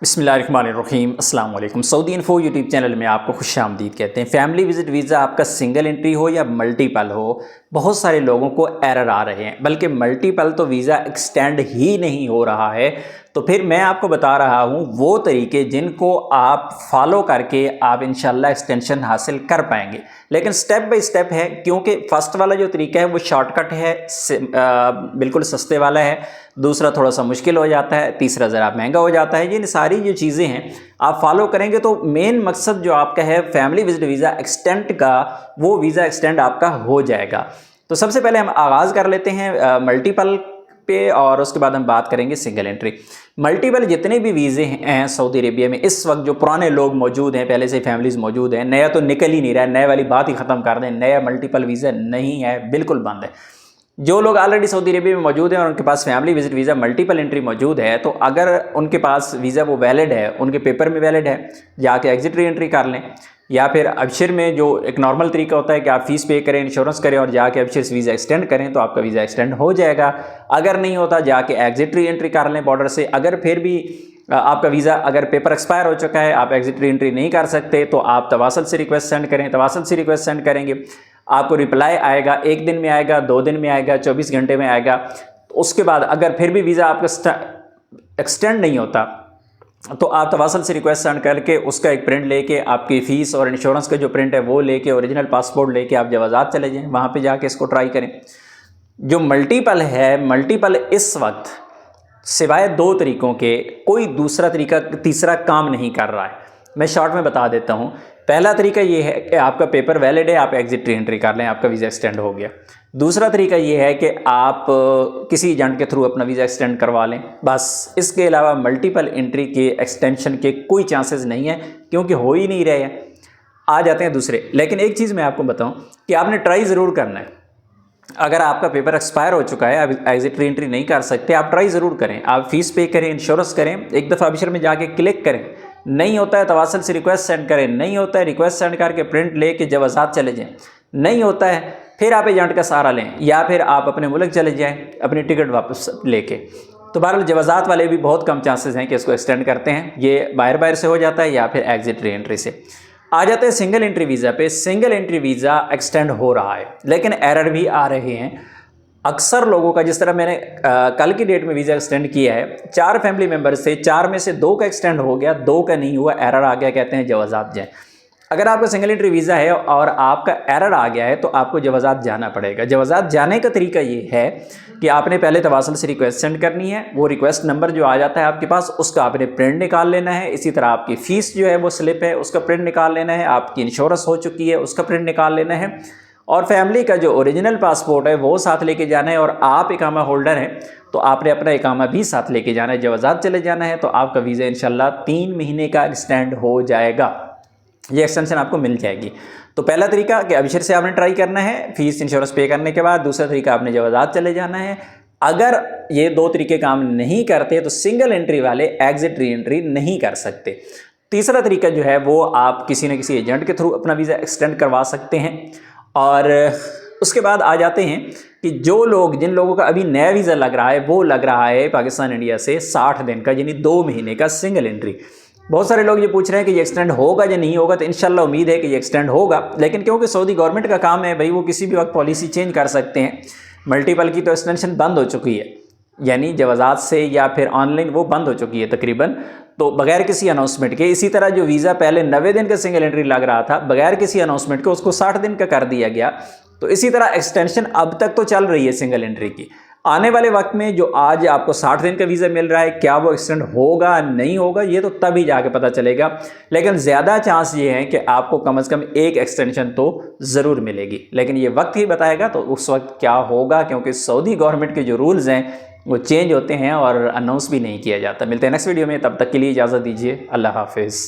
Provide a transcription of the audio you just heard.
बिस्मिल्लाहिर्रहमानिर्रहीम अस्सलाम वालेकुम। सऊदी इन्फो यूट्यूब चैनल में आपको खुशामदीद कहते हैं। फैमिली विजिट वीज़ा आपका सिंगल एंट्री हो या मल्टीपल हो, बहुत सारे लोगों को एरर आ रहे हैं, बल्कि मल्टीपल तो वीज़ा एक्सटेंड ही नहीं हो रहा है। तो फिर मैं आपको बता रहा हूँ वो तरीके जिनको आप फॉलो करके आप इंशाल्लाह एक्सटेंशन हासिल कर पाएंगे। लेकिन स्टेप बाय स्टेप है, क्योंकि फर्स्ट वाला जो तरीका है वो शॉर्टकट है, बिल्कुल सस्ते वाला है। दूसरा थोड़ा सा मुश्किल हो जाता है, तीसरा ज़रा महंगा हो जाता है। ये सारी जो चीज़ें हैं आप फॉलो करेंगे तो मेन मकसद जो आपका है फैमिली विजिट वीज़ा एक्सटेंड का, वो वीज़ा एक्सटेंड आपका हो जाएगा। तो सबसे पहले हम आगाज़ कर लेते हैं मल्टीपल पे, और उसके बाद हम बात करेंगे सिंगल एंट्री। मल्टीपल जितने भी वीज़े हैं सऊदी अरेबिया में इस वक्त, जो पुराने लोग मौजूद हैं, पहले से फैमिलीज़ मौजूद हैं, नया तो निकल ही नहीं रहा है, नए वाली बात ही ख़त्म कर दें। नया मल्टीपल वीज़ा नहीं है, बिल्कुल बंद है। जो लोग ऑलरेडी सऊदी अरेबिया में मौजूद हैं और उनके पास family visit visa multiple entry मौजूद है, तो अगर उनके पास वीज़ा वो वैलिड है, उनके पेपर में वैलिड है, जाके एग्जिट री एंट्री कर लें। या फिर अबशिर में जो एक नॉर्मल तरीका होता है कि आप फीस पे करें, इंश्योरेंस करें और जाके अबशिर से वीज़ा एक्सटेंड करें, तो आपका वीज़ा एक्सटेंड हो जाएगा। अगर नहीं होता जाके एग्जिट री एंट्री कर लें बॉर्डर से। अगर फिर भी आपका वीज़ा, अगर पेपर एक्सपायर हो चुका है, आप एग्जिट री एंट्री नहीं कर सकते, तो आप तवासल से रिक्वेस्ट सेंड करें। तवासल से रिक्वेस्ट सेंड करेंगे, आपको रिप्लाई आएगा, 1 दिन में आएगा, 2 दिन में आएगा, 24 घंटे में आएगा। उसके बाद अगर फिर भी वीज़ा आपका एक्सटेंड नहीं होता, तो आप तवासल से रिक्वेस्ट सेंड करके उसका एक प्रिंट लेके, आपकी फ़ीस और इंश्योरेंस का जो प्रिंट है वो लेके, ओरिजिनल पासपोर्ट लेके आप जवाज़ात चले जाएँ, वहाँ पे जाके इसको ट्राई करें। जो मल्टीपल है, मल्टीपल इस वक्त सिवाय 2 तरीकों के कोई दूसरा तरीका, तीसरा काम नहीं कर रहा है। मैं शॉर्ट में बता देता हूँ। पहला तरीका ये है कि आपका पेपर वैलिड है, आप एग्जिट री एंट्री कर लें, आपका वीज़ा एक्सटेंड हो गया। दूसरा तरीका ये है कि आप किसी एजेंट के थ्रू अपना वीज़ा एक्सटेंड करवा लें, बस। इसके अलावा मल्टीपल एंट्री के एक्सटेंशन के कोई चांसेस नहीं है, क्योंकि हो ही नहीं रहे हैं। आ जाते हैं दूसरे। लेकिन एक चीज़ मैं आपको बताऊं कि आपने ट्राई ज़रूर करना है। अगर आपका पेपर एक्सपायर हो चुका है, आप एग्जिट री एंट्री नहीं कर सकते, आप ट्राई ज़रूर करें। आप फीस पे करें, इंश्योरेंस करें, एक दफ़ा अबशिर में जाके क्लिक करें। नहीं होता है तवासल से रिक्वेस्ट सेंड करें, नहीं होता है रिक्वेस्ट सेंड करके प्रिंट लेके जवाज़ात चले जाएं, नहीं होता है फिर आप एजेंट का सहारा लें, या फिर आप अपने मुल्क चले जाएं अपनी टिकट वापस लेके। तो बहरहाल जवाज़ात वाले भी बहुत कम चांसेस हैं कि इसको एक्सटेंड करते हैं। ये बाहर से हो जाता है या फिर एग्जिट री एंट्री से। आ जाते हैं सिंगल एंट्री वीज़ा पे। सिंगल एंट्री वीज़ा एक्सटेंड हो रहा है, लेकिन एरर भी आ रहे हैं अक्सर लोगों का। जिस तरह मैंने कल की डेट में वीज़ा एक्सटेंड किया है, 4 फैमिली मेम्बर से 4 में से 2 का एक्सटेंड हो गया, 2 का नहीं हुआ, एरर आ गया, कहते हैं जवाज़ात जाएँ। अगर आपका सिंगल एंट्री वीज़ा है और आपका एरर आ गया है, तो आपको जवाज़ात जाना पड़ेगा। जवाज़ात जाने का तरीका ये है कि आपने पहले तवासल से रिक्वेस्ट सेंड करनी है। वो रिक्वेस्ट नंबर जो आ जाता है आपके पास, उसका आपने प्रिंट निकाल लेना है। इसी तरह आपकी फ़ीस जो है वो स्लिप है, उसका प्रिंट निकाल लेना है। आपकी इंश्योरेंस हो चुकी है, उसका प्रिंट निकाल लेना है। और फैमिली का जो ओरिजिनल पासपोर्ट है वो साथ लेके जाना है। और आप इकामा होल्डर हैं तो आपने अपना इकामा भी साथ लेके जाना है, जवाज़ात चले जाना है। तो आपका वीज़ा इंशाल्लाह 3 महीने का एक्सटेंड हो जाएगा, ये एक्सटेंशन आपको मिल जाएगी। तो पहला तरीका कि अबशिर से आपने ट्राई करना है फीस इंश्योरेंस पे करने के बाद। दूसरा तरीका आपने जवाज़ात चले जाना है। अगर ये 2 तरीके काम नहीं करते तो सिंगल एंट्री वाले एग्जिट री एंट्री नहीं कर सकते। तीसरा तरीका जो है वो आप किसी न किसी एजेंट के थ्रू अपना वीज़ा एक्सटेंड करवा सकते हैं। और उसके बाद आ जाते हैं कि जो लोग, जिन लोगों का अभी नया वीज़ा लग रहा है, वो लग रहा है पाकिस्तान इंडिया से 60 दिन का, यानी 2 महीने का सिंगल एंट्री। बहुत सारे लोग ये पूछ रहे हैं कि ये एक्सटेंड होगा या नहीं होगा। तो इंशाल्लाह उम्मीद है कि ये एक्सटेंड होगा, लेकिन क्योंकि सऊदी गवर्नमेंट का काम है भाई, वो किसी भी वक्त पॉलिसी चेंज कर सकते हैं। मल्टीपल की तो एक्सटेंशन बंद हो चुकी है, यानी जवाज़ात से या फिर ऑनलाइन वो बंद हो चुकी है तकरीबन, तो बगैर किसी अनाउंसमेंट के। इसी तरह जो वीज़ा पहले 90 दिन का सिंगल एंट्री लग रहा था, बगैर किसी अनाउंसमेंट के उसको 60 दिन का कर दिया गया। तो इसी तरह एक्सटेंशन अब तक तो चल रही है सिंगल एंट्री की। आने वाले वक्त में जो आज आपको 60 दिन का वीज़ा मिल रहा है, क्या वो एक्सटेंड होगा नहीं होगा, ये तो तभी जाके पता चलेगा। लेकिन ज़्यादा चांस ये है कि आपको कम से कम एक एक्सटेंशन तो ज़रूर मिलेगी, लेकिन ये वक्त ही बताएगा तो उस वक्त क्या होगा, क्योंकि सऊदी गवर्नमेंट के जो रूल्स हैं वो चेंज होते हैं और अनाउंस भी नहीं किया जाता। मिलते हैं नेक्स्ट वीडियो में, तब तक के लिए इजाज़त दीजिए। अल्लाह हाफिज़।